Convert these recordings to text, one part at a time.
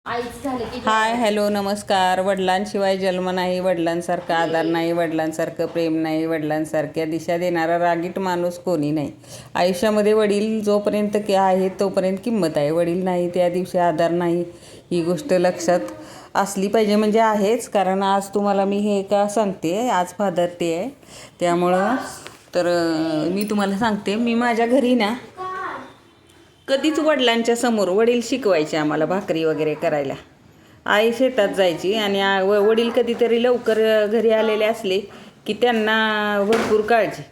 आईच झालं की हाय हॅलो नमस्कार. वडिलांशिवाय जन्म नाही, वडिलांसारखा आधार नाही, वडिलांसारखं प्रेम नाही, वडिलांसारख्या दिशा देणारा रागीट माणूस कोणी नाही. आयुष्यामध्ये वडील जोपर्यंत आहेत तोपर्यंत किंमत आहे. वडील नाही त्या दिवशी आधार नाही. ही गोष्ट लक्षात असली पाहिजे. म्हणजे आहेच, कारण आज तुम्हाला मी हे का सांगते, आज फादर डे आहे. त्यामुळं तर मी तुम्हाला सांगते, मी माझ्या घरी ना कधीच वडिलांच्या समोर, वडील शिकवायचे आम्हाला भाकरी वगैरे करायला. आई शेतात जायची आणि वडील कधीतरी लवकर घरी आलेले असले की त्यांना भरपूर काळजी.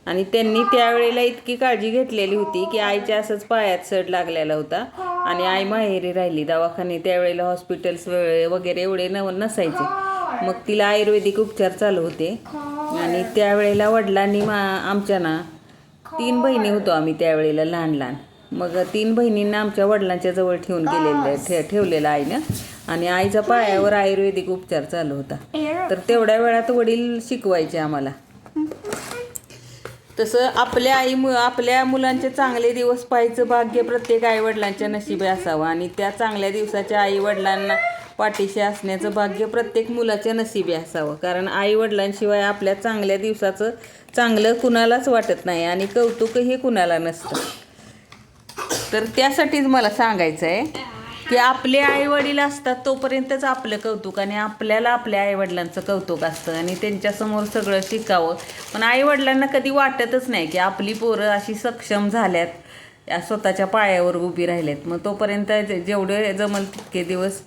आणि त्यांनी त्यावेळेला इतकी काळजी घेतलेली होती की आईच्या असंच पायात सड लागलेला होता आणि आई माहेरी राहिली. दवाखाने त्यावेळेला हॉस्पिटल्स वगैरे एवढे नसायचे. मग तिला आयुर्वेदिक उपचार चालू होते. आणि त्यावेळेला वडिलांनी आमच्या ना 3 बहिणी होतो आम्ही त्यावेळेला, लहान लहान. मग 3 बहिणींना आमच्या वडिलांच्या जवळ ठेवलेलं आईनं. आणि आईच्या पायावर आयुर्वेदिक उपचार चालू होता. तर तेवढ्या वेळात वडील शिकवायचे आम्हाला. तसं आपल्या मुलांचे चांगले दिवस पाहायचं भाग्य प्रत्येक आईवडिलांच्या नशिबी असावं. आणि त्या चांगल्या दिवसाच्या आईवडिलांना पाठीशी असण्याचं भाग्य प्रत्येक मुलाच्या नशिबी असावं. कारण आईवडिलांशिवाय आपल्या चांगल्या दिवसाचं चांगलं कुणालाच वाटत नाही आणि कौतुकही कुणाला नसतं. तर त्यासाठीच मला सांगायचं आहे की आपले आईवडील असतात तोपर्यंतच आपलं कौतुक, आणि आपल्याला आपल्या आईवडिलांचं कौतुक असतं आणि त्यांच्यासमोर सगळं शिकावं. पण आईवडिलांना कधी वाटतच नाही की आपली पोरं अशी सक्षम झाल्यात, स्वतःच्या पायावर उभी राहिल्यात. मग तोपर्यंत जेवढे जमल तितके दिवस